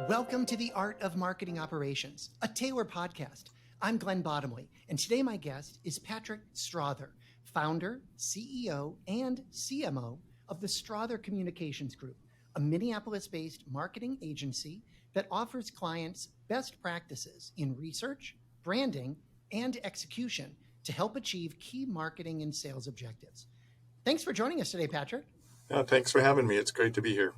Welcome to the Art of Marketing Operations, a Taylor podcast. I'm Glenn Bottomley, and today my guest is Patrick Strother, founder, CEO, and CMO of the Strother Communications Group, a Minneapolis-based marketing agency that offers clients best practices in research, branding, and execution to help achieve key marketing and sales objectives. Thanks for joining us today, Patrick. Thanks for having me. It's great to be here.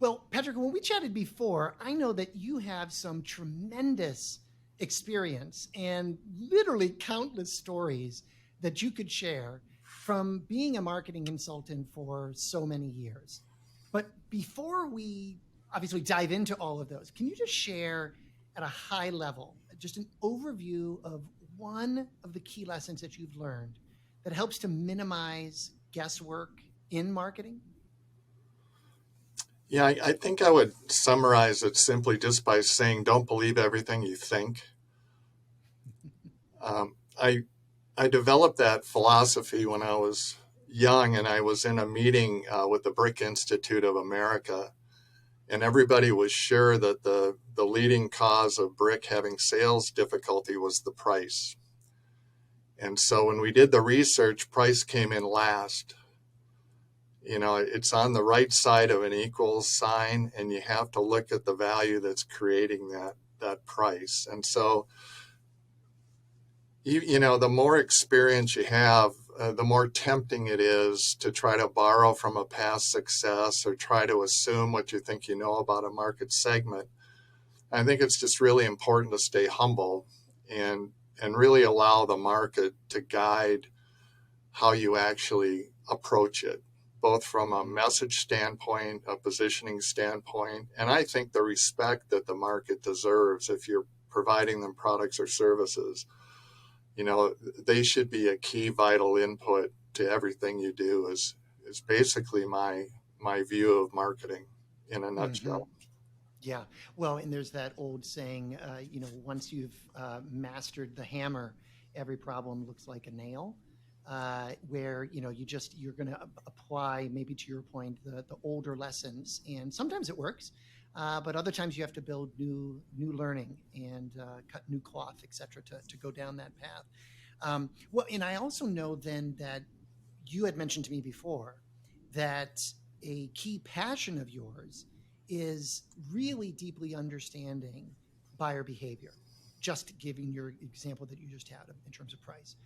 Well, Patrick, when we chatted before, I know that you have some tremendous experience and literally countless stories that you could share from being a marketing consultant for so many years. But before we obviously dive into all of those, can you just share at a high level, just an overview of one of the key lessons that you've learned that helps to minimize guesswork in marketing? Yeah, I think I would summarize it simply just by saying, don't believe everything you think. I developed that philosophy when I was young, and I was in a meeting with the Brick Institute of America, and everybody was sure that the leading cause of brick having sales difficulty was the price. And so when we did the research, price came in last. You know, it's on the right side of an equals sign, and you have to look at the value that's creating that price. And so, you know, the more experience you have, the more tempting it is to try to borrow from a past success or try to assume what you think you know about a market segment. I think it's just really important to stay humble and really allow the market to guide how you actually approach it, both from a message standpoint, a positioning standpoint, and I think the respect that the market deserves if you're providing them products or services. You know, they should be a key vital input to everything you do is basically my view of marketing in a nutshell. Mm-hmm. Yeah. Well, and there's that old saying, once you've mastered the hammer, every problem looks like a nail. Where you're going to apply, maybe to your point, the older lessons, and sometimes it works, but other times you have to build new learning and cut new cloth, etc., to go down that path. Well, and I also know then that you had mentioned to me before that a key passion of yours is really deeply understanding buyer behavior. Just giving your example that you just had in terms of price.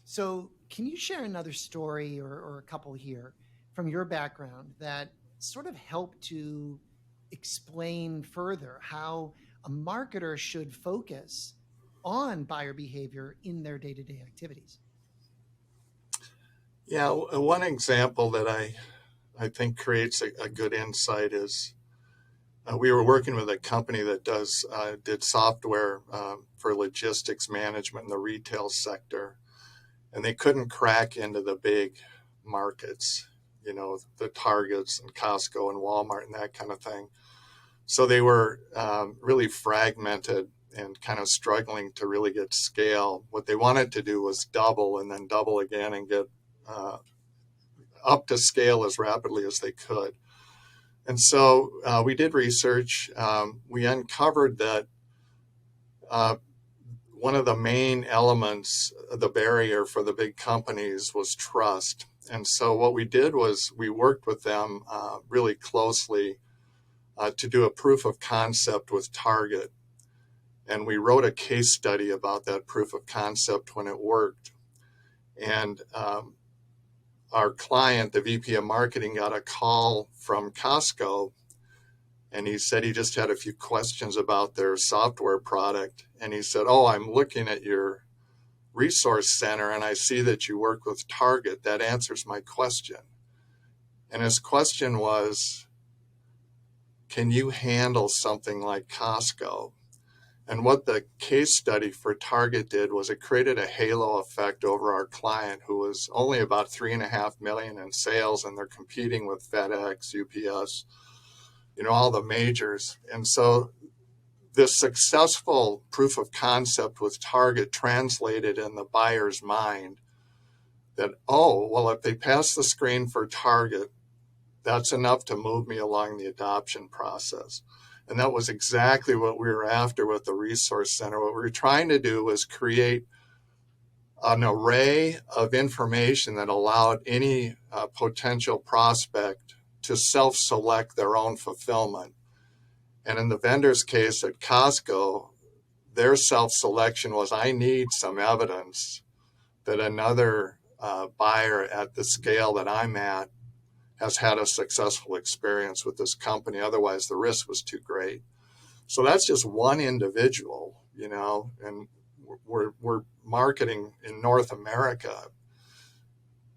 So can you share another story or a couple here from your background that sort of help to explain further how a marketer should focus on buyer behavior in their day-to-day activities? Yeah, one example that I think creates a good insight is we were working with a company that did software for logistics management in the retail sector. And they couldn't crack into the big markets, you know, the Targets and Costco and Walmart and that kind of thing. So they were really fragmented and kind of struggling to really get scale. What they wanted to do was double and then double again and get up to scale as rapidly as they could. And so we did research. We uncovered that one of the main elements, the barrier for the big companies, was trust. And so what we did was we worked with them really closely to do a proof of concept with Target. And we wrote a case study about that proof of concept when it worked. And our client, the VP of marketing, got a call from Costco. And he said he just had a few questions about their software product. And he said, "Oh, I'm looking at your resource center and I see that you work with Target. That answers my question." And his question was, can you handle something like Costco? And what the case study for Target did was it created a halo effect over our client, who was only about $3.5 million in sales, and they're competing with FedEx, UPS, you know, all the majors. And so this successful proof of concept with Target translated in the buyer's mind that, oh, well, if they pass the screen for Target, that's enough to move me along the adoption process. And that was exactly what we were after with the Resource Center. What we were trying to do was create an array of information that allowed any potential prospect to self-select their own fulfillment. And in the vendor's case at Costco, their self-selection was, I need some evidence that another buyer at the scale that I'm at has had a successful experience with this company. Otherwise, the risk was too great. So that's just one individual, and we're marketing in North America,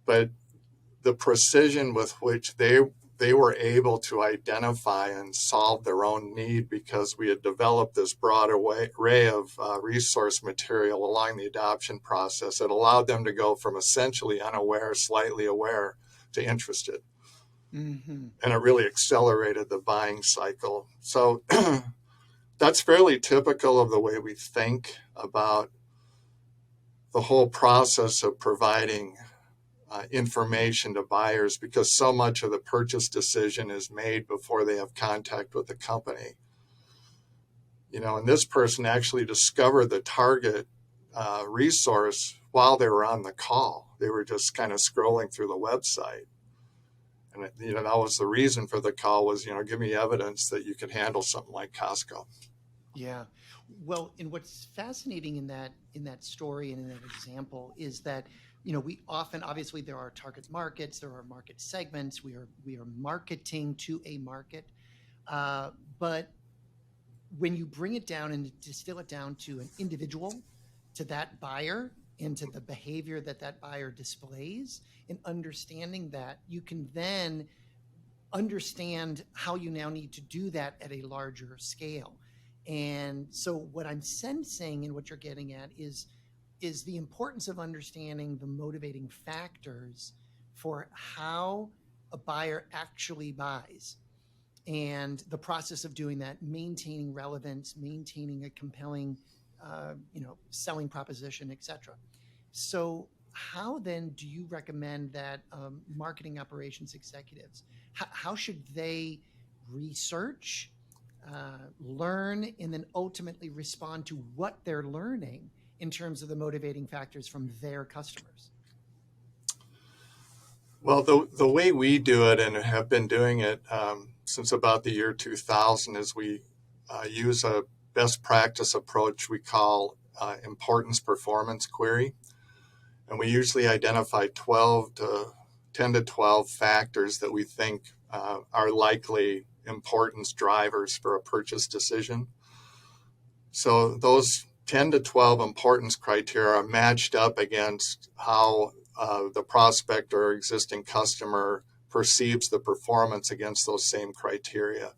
but the precision with which they were able to identify and solve their own need, because we had developed this broad array of resource material along the adoption process, it allowed them to go from essentially unaware, slightly aware, to interested. Mm-hmm. And it really accelerated the buying cycle. So that's fairly typical of the way we think about the whole process of providing information to buyers, because so much of the purchase decision is made before they have contact with the company. And this person actually discovered the target resource while they were on the call. They were just kind of scrolling through the website. And that was the reason for the call was, give me evidence that you can handle something like Costco. Yeah. Well, and what's fascinating in that story and in that example is that, we often, obviously there are target markets, there are market segments, we are marketing to a market. But when you bring it down and distill it down to an individual, to that buyer, into the behavior that buyer displays, and understanding that, you can then understand how you now need to do that at a larger scale. And so what I'm sensing and what you're getting at is the importance of understanding the motivating factors for how a buyer actually buys, and the process of doing that, maintaining relevance, maintaining a compelling selling proposition, etc. So how then do you recommend that marketing operations executives, how should they research, learn, and then ultimately respond to what they're learning in terms of the motivating factors from their customers? Well, the way we do it and have been doing it since about the year 2000 is we use a best practice approach we call importance performance query. And we usually identify 10 to 12 factors that we think are likely importance drivers for a purchase decision. So those 10 to 12 importance criteria are matched up against how the prospect or existing customer perceives the performance against those same criteria.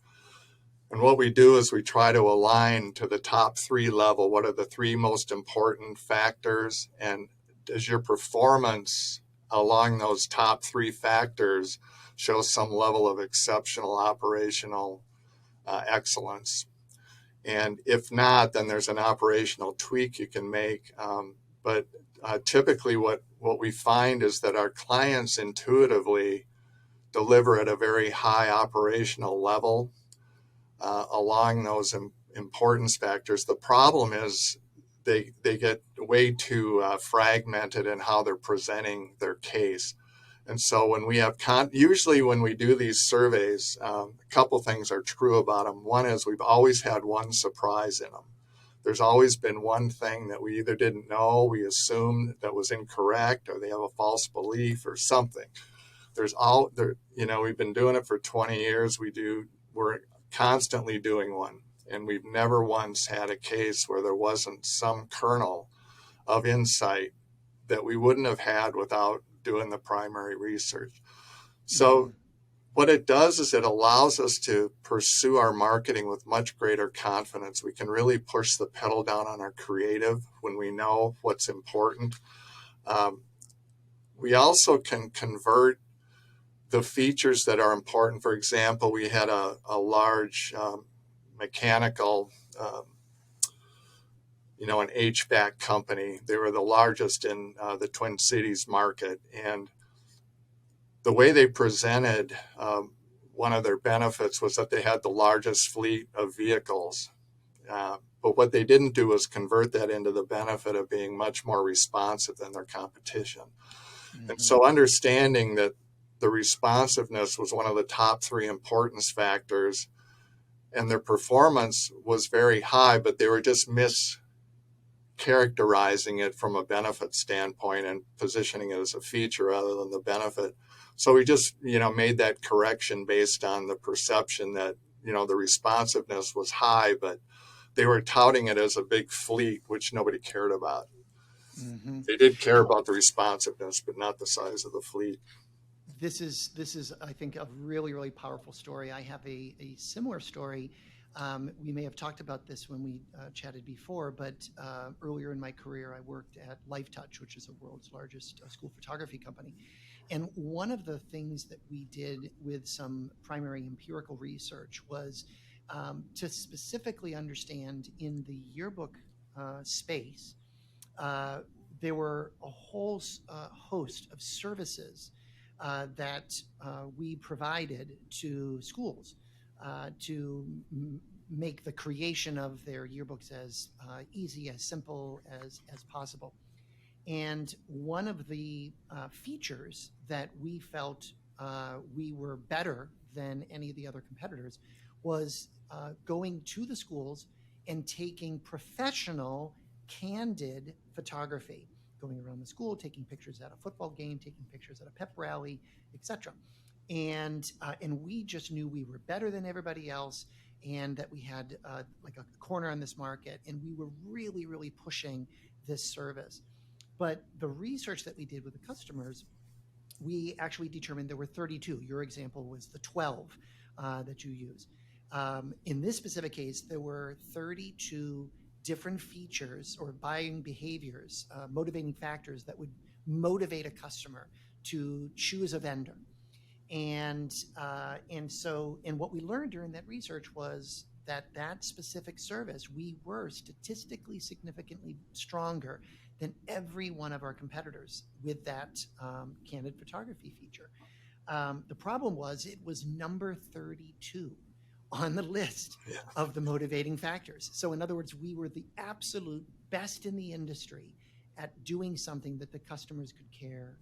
And what we do is we try to align to the top 3 level. What are the 3 most important factors? And does your performance along those top 3 factors show some level of exceptional operational excellence? And if not, then there's an operational tweak you can make. But typically what we find is that our clients intuitively deliver at a very high operational level along those importance factors. The problem is they get way too fragmented in how they're presenting their case. And so when we have usually when we do these surveys, a couple things are true about them. One is we've always had one surprise in them. There's always been one thing that we either didn't know, we assumed that was incorrect, or they have a false belief or something. We've been doing it for 20 years. We're constantly doing one. And we've never once had a case where there wasn't some kernel of insight that we wouldn't have had without doing the primary research. So what it does is it allows us to pursue our marketing with much greater confidence. We can really push the pedal down on our creative when we know what's important. We also can convert the features that are important. For example, we had a large mechanical, an HVAC company. They were the largest in the Twin Cities market. And the way they presented one of their benefits was that they had the largest fleet of vehicles. But what they didn't do was convert that into the benefit of being much more responsive than their competition. And Hmm. so understanding that the responsiveness was one of the top three importance factors, and their performance was very high, but they were just mischaracterizing it from a benefit standpoint and positioning it as a feature rather than the benefit. So we just, made that correction based on the perception that, the responsiveness was high, but they were touting it as a big fleet, which nobody cared about. Hmm. They did care about the responsiveness, but not the size of the fleet. This is I think a really really powerful story. I have a similar story. We may have talked about this when we chatted before, but earlier in my career, I worked at Lifetouch, which is the world's largest school photography company. And one of the things that we did with some primary empirical research was to specifically understand in the yearbook space, uh, there were a whole host of services that we provided to schools to make the creation of their yearbooks as easy, as simple as possible. And one of the features that we felt we were better than any of the other competitors was going to the schools and taking professional, candid photography, going around the school, taking pictures at a football game, taking pictures at a pep rally, etc. And we just knew we were better than everybody else, and that we had like a corner on this market, and we were really, really pushing this service. But the research that we did with the customers, we actually determined there were 32. Your example was the 12 that you use. In this specific case, there were 32 different features or buying behaviors, motivating factors that would motivate a customer to choose a vendor. And what we learned during that research was that that specific service, we were statistically significantly stronger than every one of our competitors with that candid photography feature. The problem was it was number 32 on the list Yeah. of the motivating factors. So, in other words, we were the absolute best in the industry at doing something that the customers could care,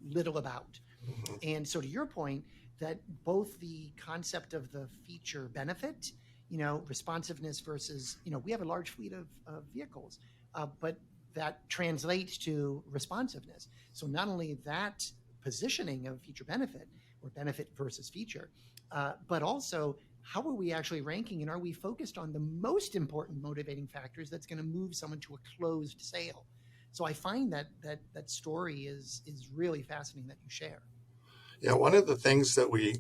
little about. Mhm. And so, to your point, that both the concept of the feature benefit, responsiveness versus, we have a large fleet of vehicles, but that translates to responsiveness. So, not only that positioning of feature benefit or benefit versus feature, but also how are we actually ranking, and are we focused on the most important motivating factors that's going to move someone to a closed sale? So I find that story is really fascinating that you share. Yeah, one of the things that we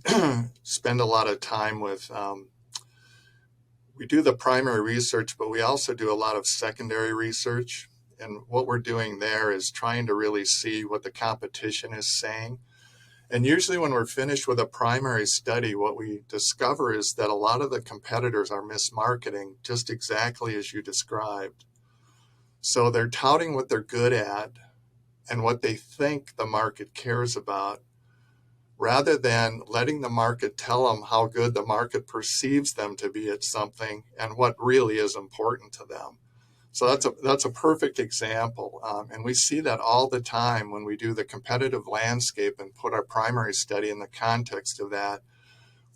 spend a lot of time with, we do the primary research, but we also do a lot of secondary research. And what we're doing there is trying to really see what the competition is saying. And usually, when we're finished with a primary study, what we discover is that a lot of the competitors are mismarketing just exactly as you described. So they're touting what they're good at and what they think the market cares about, rather than letting the market tell them how good the market perceives them to be at something and what really is important to them. So that's a perfect example, and we see that all the time when we do the competitive landscape and put our primary study in the context of that.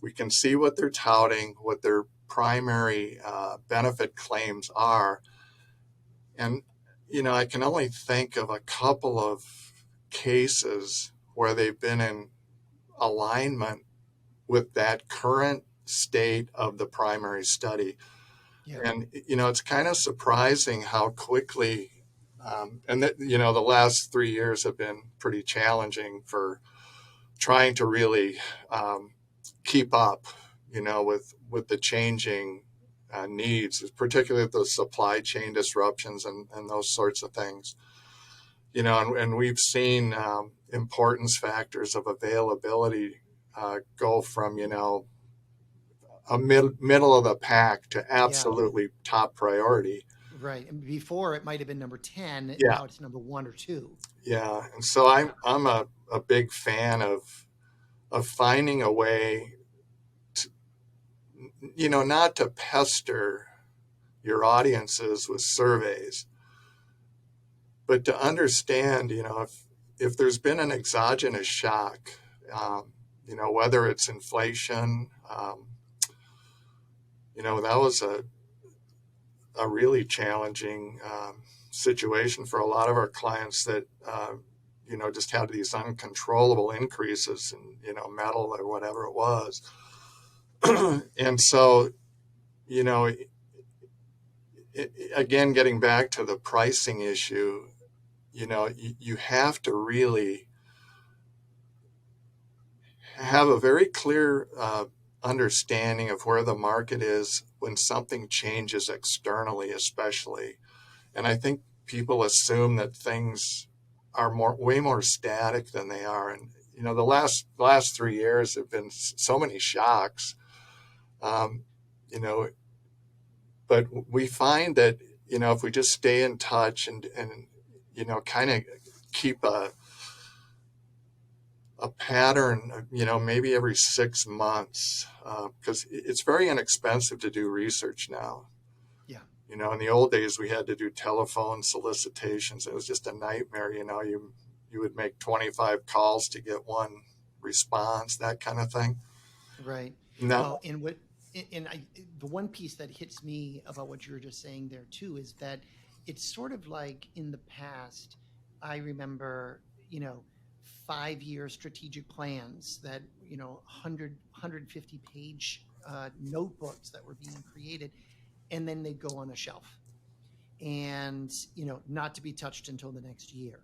We can see what they're touting, what their primary benefit claims are, and I can only think of a couple of cases where they've been in alignment with that current state of the primary study. Yeah. And, it's kind of surprising how quickly, and that, the last 3 years have been pretty challenging for trying to really keep up, with the changing needs, particularly the supply chain disruptions and those sorts of things. And we've seen importance factors of availability go from, a middle of the pack to Yeah. absolutely top priority. Right. And before it might have been number 10, Yeah, now it's number 1 or 2. yeah. And so I'm a big fan of of finding a way to, not to pester your audiences with surveys, but to understand, if there's been an exogenous shock, whether it's inflation, that was a really challenging situation for a lot of our clients that, just had these uncontrollable increases in, metal or whatever it was. And so, you know, again, getting back to the pricing issue, you have to really have a very clear understanding of where the market is when something changes externally, especially. And I think people assume that things are way more static than they are. And the last 3 years have been so many shocks. Um, you know, but we find that if we just stay in touch and kind of keep a pattern, maybe every 6 months, because it's very inexpensive to do research now. Yeah. In the old days, we had to do telephone solicitations. It was just a nightmare. You would make 25 calls to get one response, that kind of thing. Right. No. Well, the one piece that hits me about what you were just saying there too is that it's sort of like in the past, I remember, 5-year strategic plans that, 150-page notebooks that were being created, and then they'd go on a shelf and, not to be touched until the next year.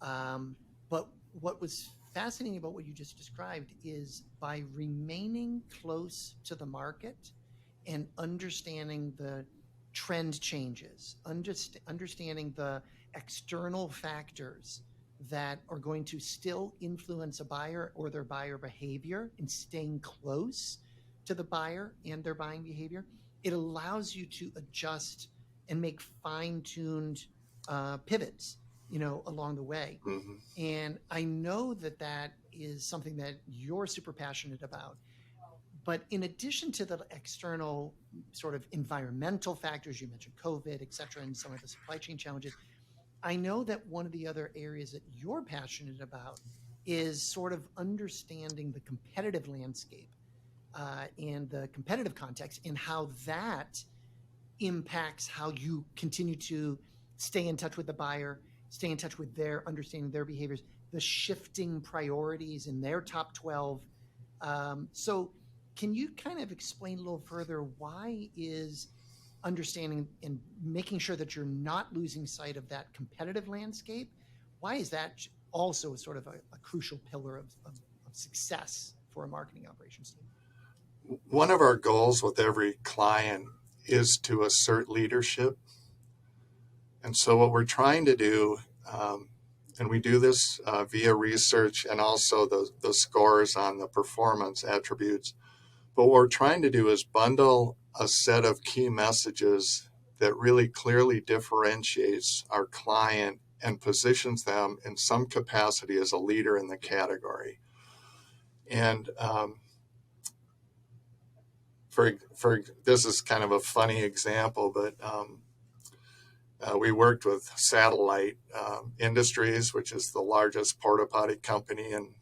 But what was fascinating about what you just described is by remaining close to the market and understanding the trend changes, understanding the external factors that are going to still influence a buyer or their buyer behavior, and staying close to the buyer and their buying behavior, it allows you to adjust and make fine-tuned pivots, along the way. Mm-hmm. And I know that is something that you're super passionate about. But in addition to the external sort of environmental factors, you mentioned COVID, et cetera, and some of the supply chain challenges, I know that one of the other areas that you're passionate about is sort of understanding the competitive landscape and the competitive context, and how that impacts how you continue to stay in touch with the buyer, stay in touch with their understanding their behaviors, the shifting priorities in their top 12. So can you kind of explain a little further, why is understanding and making sure that you're not losing sight of that competitive landscape, why is that also sort of a crucial pillar of success for a marketing operations team? One of our goals with every client is to assert leadership. And so what we're trying to do, and we do this via research and also the scores on the performance attributes, but what we're trying to do is bundle a set of key messages that really clearly differentiates our client and positions them in some capacity as a leader in the category. And for this is kind of a funny example, but we worked with Satellite Industries, which is the largest porta potty company in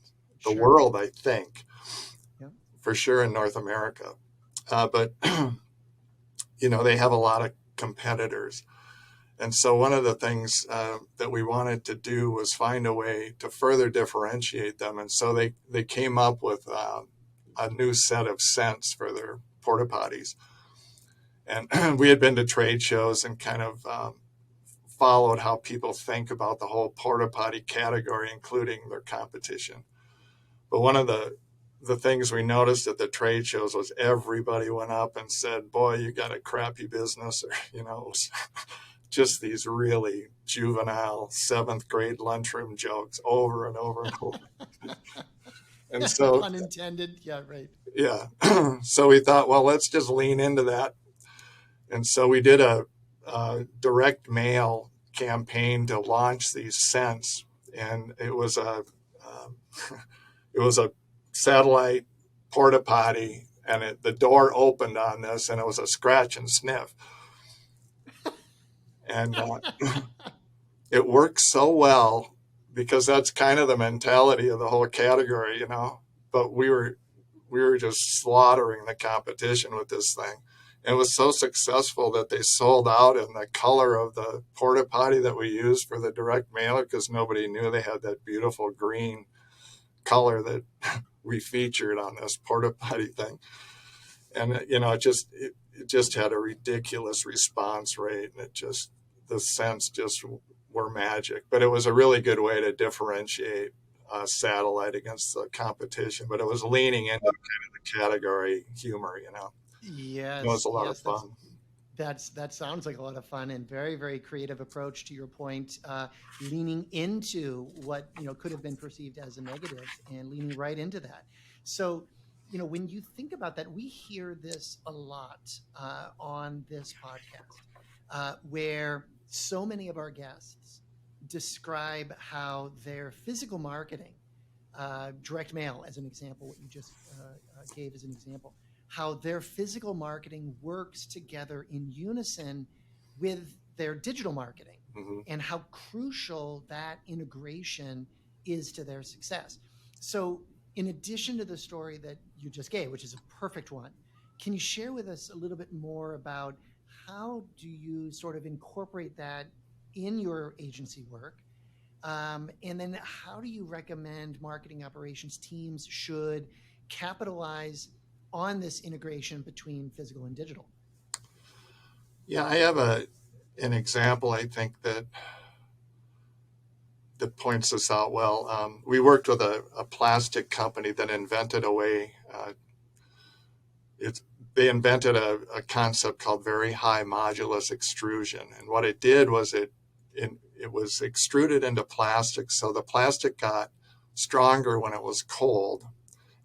the Sure. world, I think, Yeah. for sure in North America. But they have a lot of competitors. And so one of the things that we wanted to do was find a way to further differentiate them. And so they came up with a new set of scents for their porta potties. And we had been to trade shows and kind of followed how people think about the whole porta potty category, including their competition. But one of the things we noticed at the trade shows was everybody went up and said, "Boy, you got a crappy business," or it was just these really juvenile 7th grade lunchroom jokes over and over and over. And so, Pun intended. Yeah, right. yeah. So we thought, well, let's just lean into that. And so we did a direct mail campaign to launch these scents, and it was a satellite porta potty, and the door opened on this, and it was a scratch and sniff. And it worked so well because that's kind of the mentality of the whole category, But we were just slaughtering the competition with this thing. And it was so successful that they sold out in the color of the porta potty that we used for the direct mailer because nobody knew they had that beautiful green color that we featured on this porta potty thing. And it just had a ridiculous response rate, and the scents just were magic. But it was a really good way to differentiate satellite against the competition. But it was leaning into kind of the category humor. It was Yes, a lot of yes, fun. that sounds like a lot of fun and very, very creative approach to your point, leaning into what could have been perceived as a negative and leaning right into that. So, when you think about that, we hear this a lot on this podcast, where so many of our guests describe how their physical marketing, direct mail as an example, what you just gave as an example, how their physical marketing works together in unison with their digital marketing, Hmm. and how crucial that integration is to their success. So, in addition to the story that you just gave, which is a perfect one, can you share with us a little bit more about how do you sort of incorporate that in your agency work? And then how do you recommend marketing operations teams should capitalize on this integration between physical and digital? Yeah, I have an example I think that points this out well. We worked with a plastic company that invented a way. It's They invented a concept called very high modulus extrusion, and what it did was it was extruded into plastic, so the plastic got stronger when it was cold,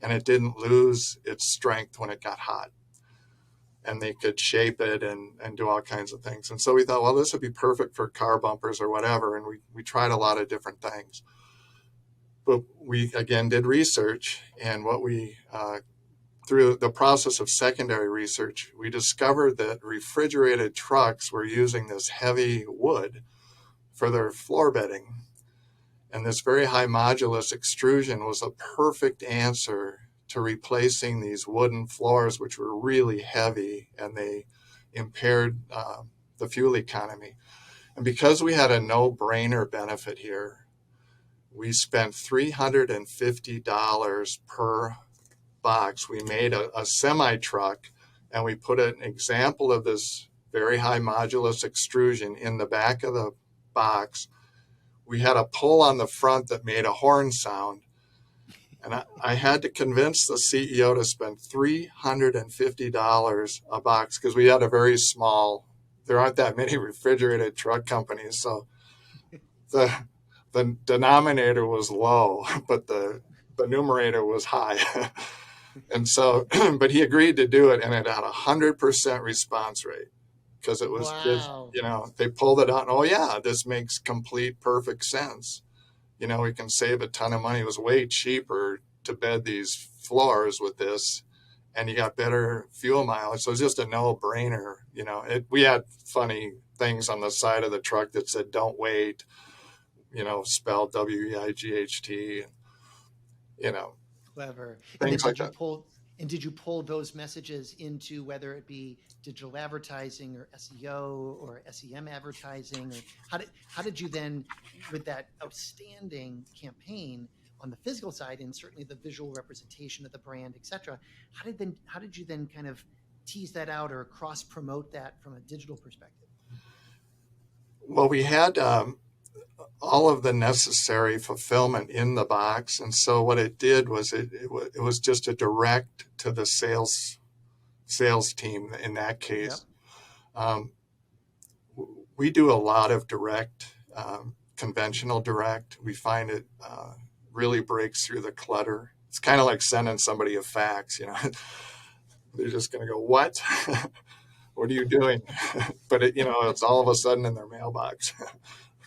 and it didn't lose its strength when it got hot. And they could shape it and do all kinds of things. And so we thought, well, this would be perfect for car bumpers or whatever. And we tried a lot of different things. But we, again, did research. And through the process of secondary research, we discovered that refrigerated trucks were using this heavy wood for their floor bedding. And this very high modulus extrusion was a perfect answer to replacing these wooden floors, which were really heavy and they impaired the fuel economy. And because we had a no-brainer benefit here, we spent $350 per box. We made a semi-truck and we put an example of this very high modulus extrusion in the back of the box. We had a pull on the front that made a horn sound. And I had to convince the CEO to spend $350 a box because we had a very small, there aren't that many refrigerated truck companies. So the, the denominator was low, but the numerator was high. And so, but he agreed to do it, and it had 100% response rate because it was just, Wow. they pulled it out. And, oh, yeah, this makes complete, perfect sense. We can save a ton of money. It was way cheaper to bed these floors with this, and you got better fuel mileage. So it's just a no-brainer. We had funny things on the side of the truck that said "Don't wait," spelled WEIGHT, Clever. And then things like that. did you pull those messages into whether it be digital advertising or SEO or SEM advertising, or how did you then, with that outstanding campaign on the physical side and certainly the visual representation of the brand, et cetera, how did you then kind of tease that out or cross promote that from a digital perspective? Well, we had all of the necessary fulfillment in the box. And so what it did was it was just a direct to the sales team in that Yep. case. Um, we do a lot of direct, conventional direct. We find it really breaks through the clutter. It's kind of like sending somebody a fax. They're just going to go, what? What are you doing? But it's all of a sudden in their mailbox.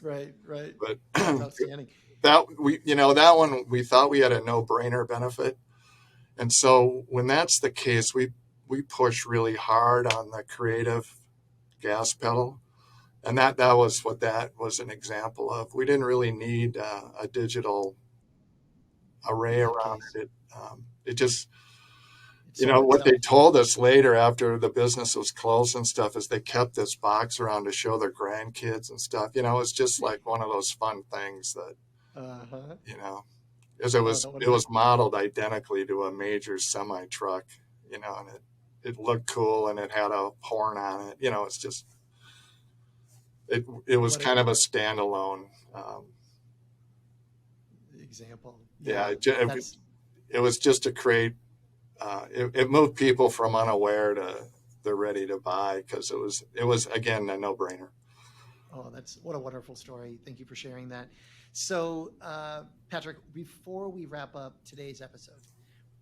Right, right. But That's outstanding. that one we thought we had a no-brainer benefit. And so when that's the case, we push really hard on the creative gas pedal. And that was what that was an example of. We didn't really need a digital In array that around case, it. It just, it sold what they itself. told us later after the business was closed and stuff is they kept this box around to show their grandkids and stuff. It's just like one of those fun things that, Uh-huh. as Oh, it was modeled identically to a major semi truck, and it looked cool and it had a horn on it. It's just, it was what a kind of a standalone. example. Yeah, Yeah, that's it was just to create. It moved people from unaware to they're ready to buy because it was again a no brainer. Oh, that's what a wonderful story. Thank you for sharing that. So, Patrick, before we wrap up today's episode,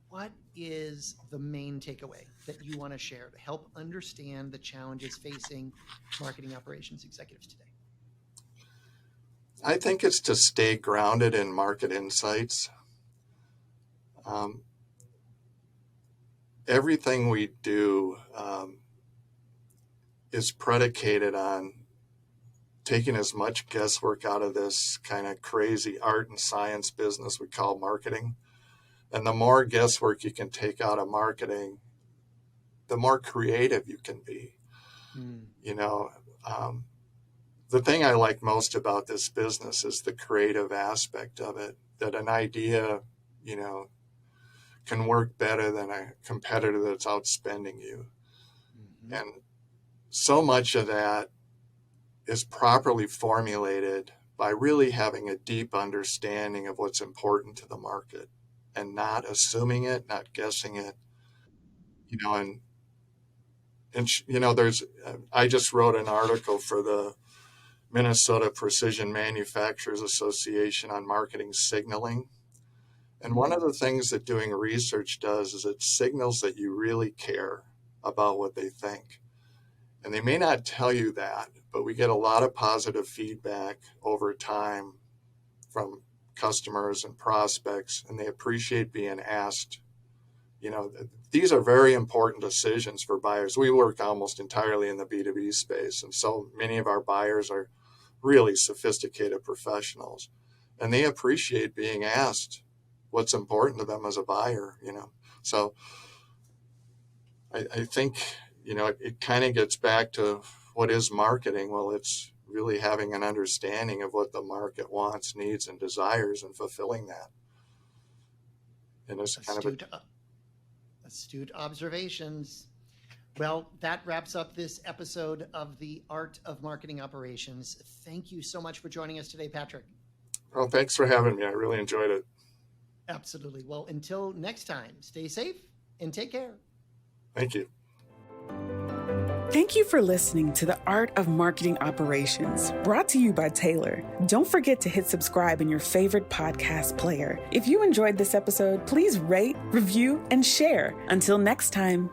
what is the main takeaway that you want to share to help understand the challenges facing marketing operations executives today? I think it's to stay grounded in market insights. Um, Everything we do is predicated on taking as much guesswork out of this kind of crazy art and science business we call marketing. And the more guesswork you can take out of marketing, the more creative you can be. Mm. The thing I like most about this business is the creative aspect of it, that an idea, can work better than a competitor that's outspending you. Mm-hmm. And so much of that is properly formulated by really having a deep understanding of what's important to the market and not assuming it, not guessing it, there's, I just wrote an article for the Minnesota Precision Manufacturers Association on marketing signaling. And one of the things that doing research does is it signals that you really care about what they think. And they may not tell you that, but we get a lot of positive feedback over time from customers and prospects, and they appreciate being asked. These are very important decisions for buyers. We work almost entirely in the B2B space, and so many of our buyers are really sophisticated professionals, and they appreciate being asked what's important to them as a buyer. So I think it kind of gets back to what is marketing. Well, it's really having an understanding of what the market wants, needs, and desires, and fulfilling that. And it's kind of Astute observations. Well, that wraps up this episode of The Art of Marketing Operations. Thank you so much for joining us today, Patrick. Well, thanks for having me. I really enjoyed it. Absolutely. Well, until next time, stay safe and take care. Thank you. Thank you for listening to The Art of Marketing Operations, brought to you by Taylor. Don't forget to hit subscribe in your favorite podcast player. If you enjoyed this episode, please rate, review, and share. Until next time.